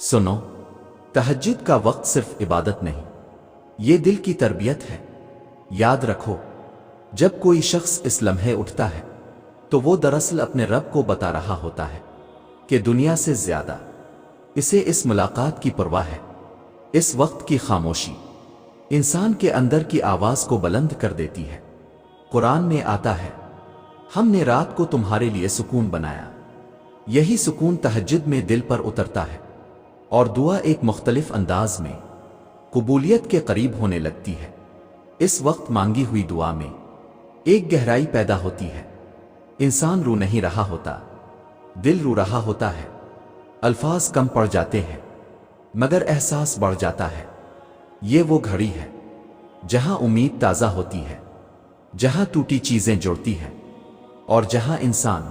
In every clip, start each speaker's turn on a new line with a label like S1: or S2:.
S1: سنو، تہجد کا وقت صرف عبادت نہیں، یہ دل کی تربیت ہے۔ یاد رکھو، جب کوئی شخص اس لمحے اٹھتا ہے تو وہ دراصل اپنے رب کو بتا رہا ہوتا ہے کہ دنیا سے زیادہ اسے اس ملاقات کی پرواہ ہے۔ اس وقت کی خاموشی انسان کے اندر کی آواز کو بلند کر دیتی ہے۔ قرآن میں آتا ہے، ہم نے رات کو تمہارے لیے سکون بنایا۔ یہی سکون تہجد میں دل پر اترتا ہے اور دعا ایک مختلف انداز میں قبولیت کے قریب ہونے لگتی ہے۔ اس وقت مانگی ہوئی دعا میں ایک گہرائی پیدا ہوتی ہے۔ انسان رو نہیں رہا ہوتا، دل رو رہا ہوتا ہے۔ الفاظ کم پڑ جاتے ہیں مگر احساس بڑھ جاتا ہے۔ یہ وہ گھڑی ہے جہاں امید تازہ ہوتی ہے، جہاں ٹوٹی چیزیں جڑتی ہیں، اور جہاں انسان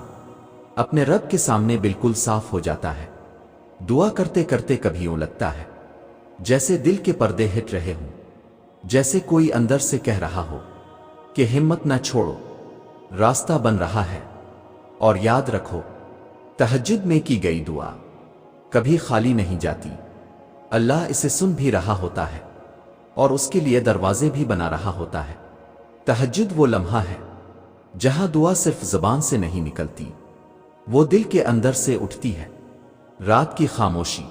S1: اپنے رب کے سامنے بالکل صاف ہو جاتا ہے۔ دعا کرتے کرتے کبھی یوں لگتا ہے جیسے دل کے پردے ہٹ رہے ہوں، جیسے کوئی اندر سے کہہ رہا ہو کہ ہمت نہ چھوڑو، راستہ بن رہا ہے۔ اور یاد رکھو، تہجد میں کی گئی دعا کبھی خالی نہیں جاتی۔ اللہ اسے سن بھی رہا ہوتا ہے اور اس کے لیے دروازے بھی بنا رہا ہوتا ہے۔ تہجد وہ لمحہ ہے جہاں دعا صرف زبان سے نہیں نکلتی، وہ دل کے اندر سے اٹھتی ہے۔ رات کی خاموشی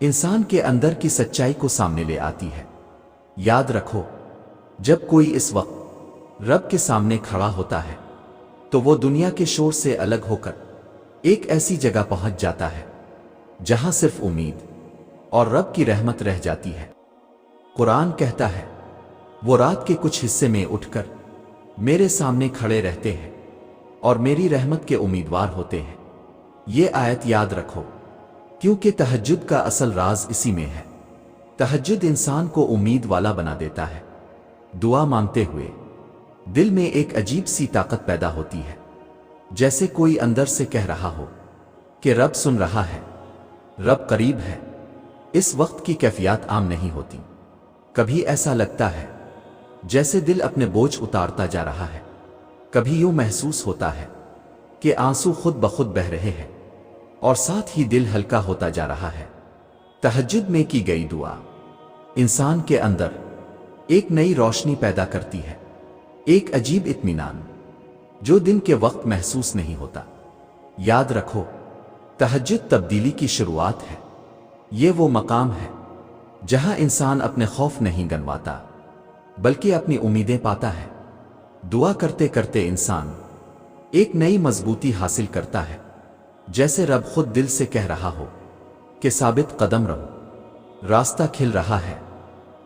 S1: انسان کے اندر کی سچائی کو سامنے لے آتی ہے۔ یاد رکھو، جب کوئی اس وقت رب کے سامنے کھڑا ہوتا ہے تو وہ دنیا کے شور سے الگ ہو کر ایک ایسی جگہ پہنچ جاتا ہے جہاں صرف امید اور رب کی رحمت رہ جاتی ہے۔ قرآن کہتا ہے، وہ رات کے کچھ حصے میں اٹھ کر میرے سامنے کھڑے رہتے ہیں اور میری رحمت کے امیدوار ہوتے ہیں۔ یہ آیت یاد رکھو، کیونکہ تہجد کا اصل راز اسی میں ہے۔ تہجد انسان کو امید والا بنا دیتا ہے۔ دعا مانگتے ہوئے دل میں ایک عجیب سی طاقت پیدا ہوتی ہے، جیسے کوئی اندر سے کہہ رہا ہو کہ رب سن رہا ہے، رب قریب ہے۔ اس وقت کی کیفیات عام نہیں ہوتی۔ کبھی ایسا لگتا ہے جیسے دل اپنے بوجھ اتارتا جا رہا ہے، کبھی یوں محسوس ہوتا ہے کہ آنسو خود بخود بہہ رہے ہیں اور ساتھ ہی دل ہلکا ہوتا جا رہا ہے۔ تہجد میں کی گئی دعا انسان کے اندر ایک نئی روشنی پیدا کرتی ہے، ایک عجیب اطمینان جو دن کے وقت محسوس نہیں ہوتا۔ یاد رکھو، تہجد تبدیلی کی شروعات ہے۔ یہ وہ مقام ہے جہاں انسان اپنے خوف نہیں گنواتا بلکہ اپنی امیدیں پاتا ہے۔ دعا کرتے کرتے انسان ایک نئی مضبوطی حاصل کرتا ہے، جیسے رب خود دل سے کہہ رہا ہو کہ ثابت قدم رہو، راستہ کھل رہا ہے۔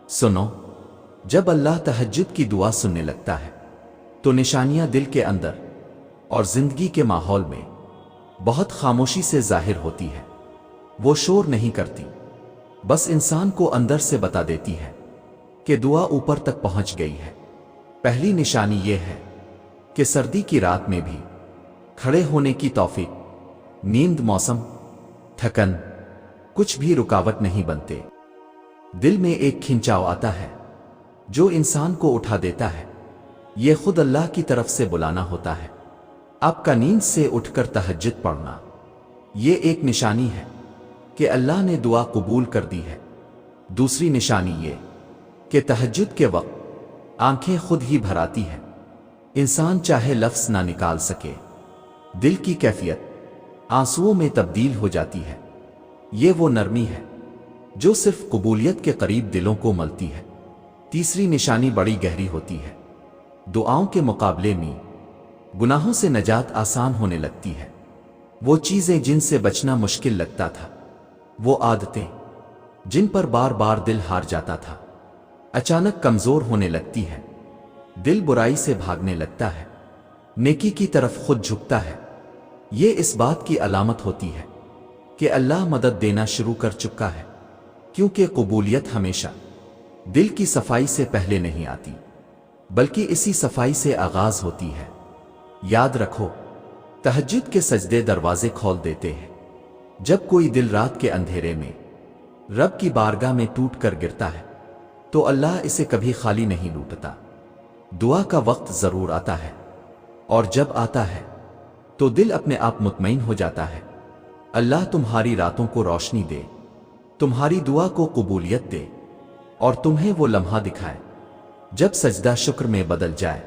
S1: سنو، جب اللہ تہجد کی دعا سننے لگتا ہے تو نشانیاں دل کے اندر اور زندگی کے ماحول میں بہت خاموشی سے ظاہر ہوتی ہے۔ وہ شور نہیں کرتی، بس انسان کو اندر سے بتا دیتی ہے کہ دعا اوپر تک پہنچ گئی ہے۔ پہلی نشانی یہ ہے کہ سردی کی رات میں بھی کھڑے ہونے کی توفیق، نیند، موسم، تھکن، کچھ بھی رکاوٹ نہیں بنتے۔ دل میں ایک کھنچاؤ آتا ہے جو انسان کو اٹھا دیتا ہے۔ یہ خود اللہ کی طرف سے بلانا ہوتا ہے، آپ کا نیند سے اٹھ کر تہجد پڑھنا۔ یہ ایک نشانی ہے کہ اللہ نے دعا قبول کر دی ہے۔ دوسری نشانی یہ کہ تہجد کے وقت آنکھیں خود ہی بھر آتی ہے، انسان چاہے لفظ نہ نکال سکے، دل کی کیفیت آنسوؤں میں تبدیل ہو جاتی ہے۔ یہ وہ نرمی ہے جو صرف قبولیت کے قریب دلوں کو ملتی ہے۔ تیسری نشانی بڑی گہری ہوتی ہے۔ دعاؤں کے مقابلے میں گناہوں سے نجات آسان ہونے لگتی ہے۔ وہ چیزیں جن سے بچنا مشکل لگتا تھا، وہ عادتیں جن پر بار بار دل ہار جاتا تھا، اچانک کمزور ہونے لگتی ہے۔ دل برائی سے بھاگنے لگتا ہے، نیکی کی طرف خود جھکتا ہے۔ یہ اس بات کی علامت ہوتی ہے کہ اللہ مدد دینا شروع کر چکا ہے، کیونکہ قبولیت ہمیشہ دل کی صفائی سے پہلے نہیں آتی بلکہ اسی صفائی سے آغاز ہوتی ہے۔ یاد رکھو، تہجد کے سجدے دروازے کھول دیتے ہیں۔ جب کوئی دل رات کے اندھیرے میں رب کی بارگاہ میں ٹوٹ کر گرتا ہے تو اللہ اسے کبھی خالی نہیں لوٹتا۔ دعا کا وقت ضرور آتا ہے، اور جب آتا ہے تو دل اپنے آپ مطمئن ہو جاتا ہے۔ اللہ تمہاری راتوں کو روشنی دے، تمہاری دعا کو قبولیت دے اور تمہیں وہ لمحہ دکھائے جب سجدہ شکر میں بدل جائے۔